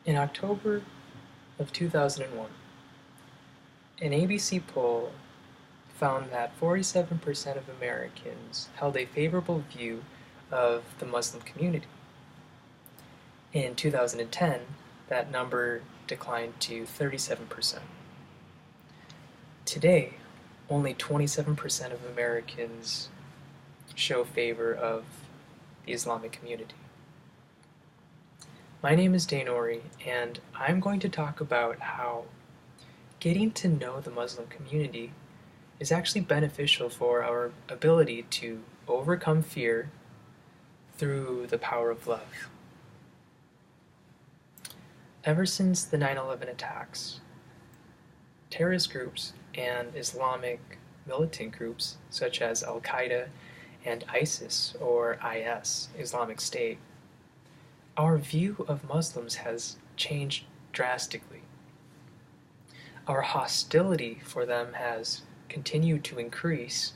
In October of 2001, an ABC poll found that 47% of Americans held a favorable view of the Muslim community. In 2010, that number declined to 37%. Today, only 27% of Americans show favor of the Islamic community. My name is Dainori, and I'm going to talk about how getting to know the Muslim community is actually beneficial for our ability to overcome fear through the power of love. Ever since the 9/11 attacks, terrorist groups and Islamic militant groups such as Al-Qaeda and ISIS, or IS, Islamic State, our view of Muslims has changed drastically. Our hostility for them has continued to increase,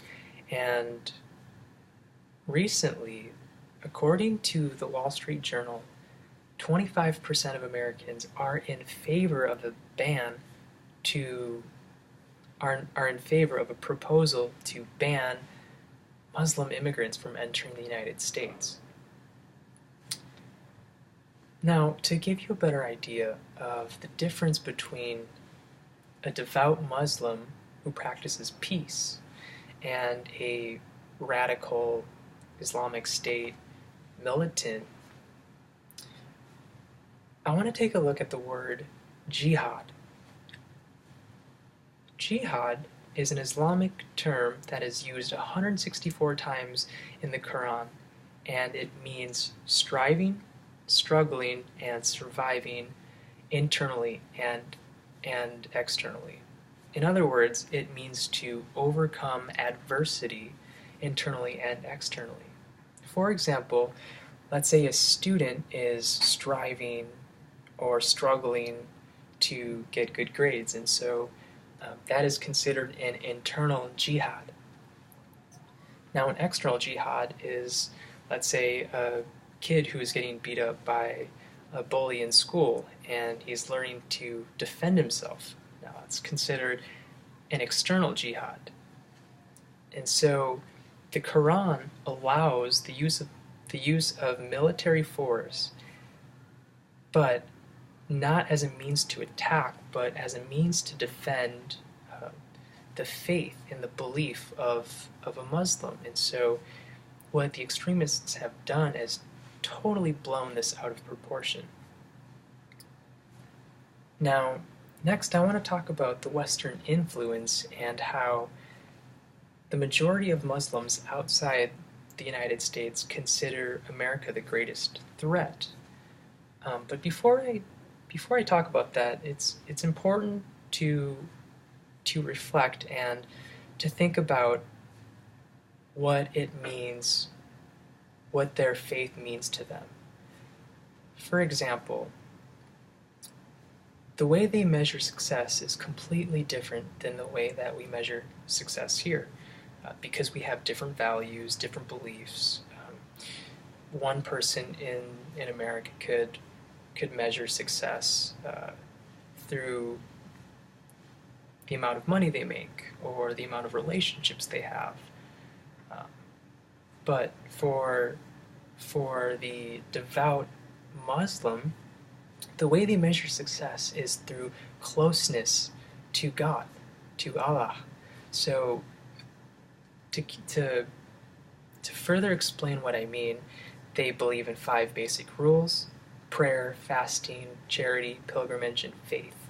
and recently, according to the Wall Street Journal, 25% of Americans are in favor of a proposal to ban Muslim immigrants from entering the United States. Now, to give you a better idea of the difference between a devout Muslim who practices peace and a radical Islamic State militant, I want to take a look at the word jihad. Jihad is an Islamic term that is used 164 times in the Quran, and it means striving, struggling, and surviving internally and externally. In other words, it means to overcome adversity internally and externally. For example, let's say a student is striving or struggling to get good grades, and so that is considered an internal jihad. Now, an external jihad is, let's say, a kid who is getting beat up by a bully in school and he's learning to defend himself. Now, it's considered an external jihad. And so the Quran allows the use of military force, but not as a means to attack, but as a means to defend the faith and the belief of a Muslim. And so what the extremists have done is totally blown this out of proportion. Now, next I want to talk about the Western influence and how the majority of Muslims outside the United States consider America the greatest threat. But before I talk about that, it's important to reflect and to think about what it means, what their faith means to them. For example, the way they measure success is completely different than the way that we measure success here, because we have different values, different beliefs. One person in America could measure success through the amount of money they make or the amount of relationships they have. But for the devout Muslim, the way they measure success is through closeness to God, to Allah. So to further explain what I mean, they believe in 5 basic rules: prayer, fasting, charity, pilgrimage, and faith,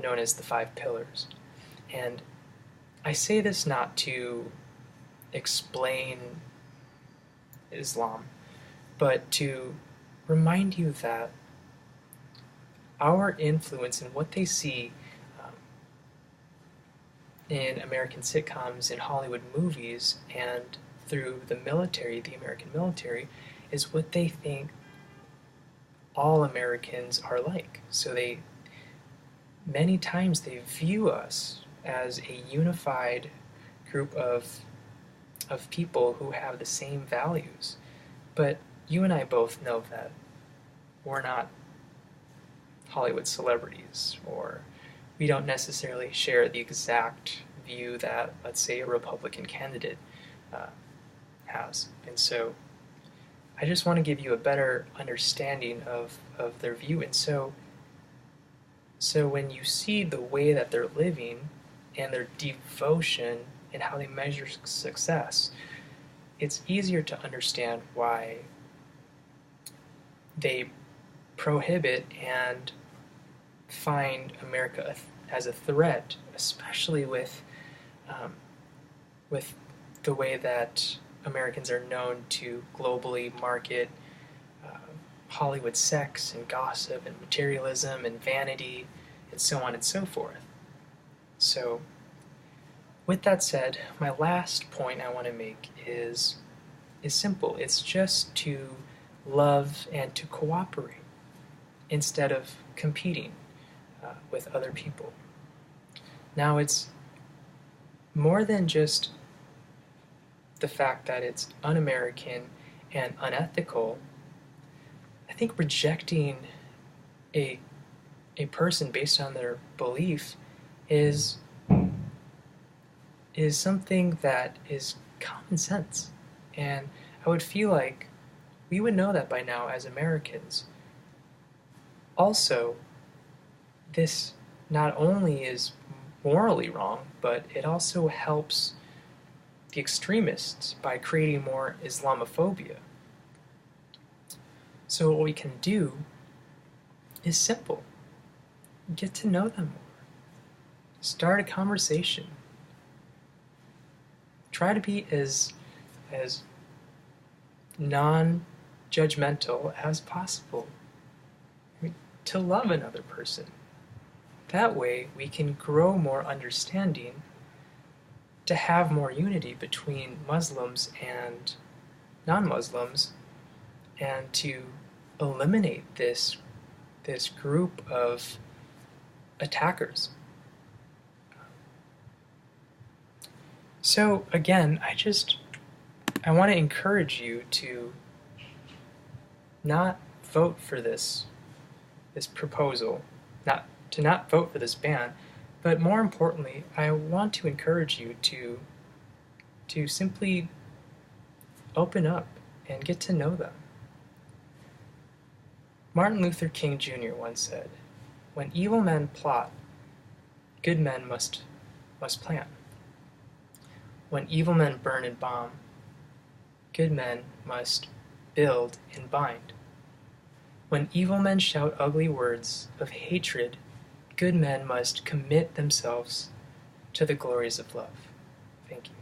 known as the 5 pillars. And I say this not to explain Islam, but to remind you that our influence and what they see in American sitcoms, in Hollywood movies, and through the military, the American military, is what they think all Americans are like. So many times they view us as a unified group of people who have the same values. But you and I both know that we're not Hollywood celebrities, or we don't necessarily share the exact view that, let's say, a Republican candidate has. And so I just want to give you a better understanding of their view. And so when you see the way that they're living and their devotion and how they measure success, it's easier to understand why they prohibit and find America as a threat, especially with the way that Americans are known to globally market Hollywood sex and gossip and materialism and vanity and so on and so forth. So with that said, my last point I want to make is simple. It's just to love and to cooperate instead of competing with other people. Now, it's more than just the fact that it's un-American and unethical. I think rejecting a person based on their belief is something that is common sense. And I would feel like we would know that by now as Americans. Also, this not only is morally wrong, but it also helps the extremists by creating more Islamophobia. So what we can do is simple. Get to know them more. Start a conversation. Try to be as non-judgmental as possible. To love another person. That way we can grow more understanding, to have more unity between Muslims and non-Muslims, and to eliminate this group of attackers. So again, I want to encourage you to not vote for this proposal, to not vote for this ban, but more importantly, I want to encourage you to simply open up and get to know them. Martin Luther King Jr. once said, "When evil men plot, good men must plan. When evil men burn and bomb, good men must build and bind. When evil men shout ugly words of hatred, good men must commit themselves to the glories of love." Thank you.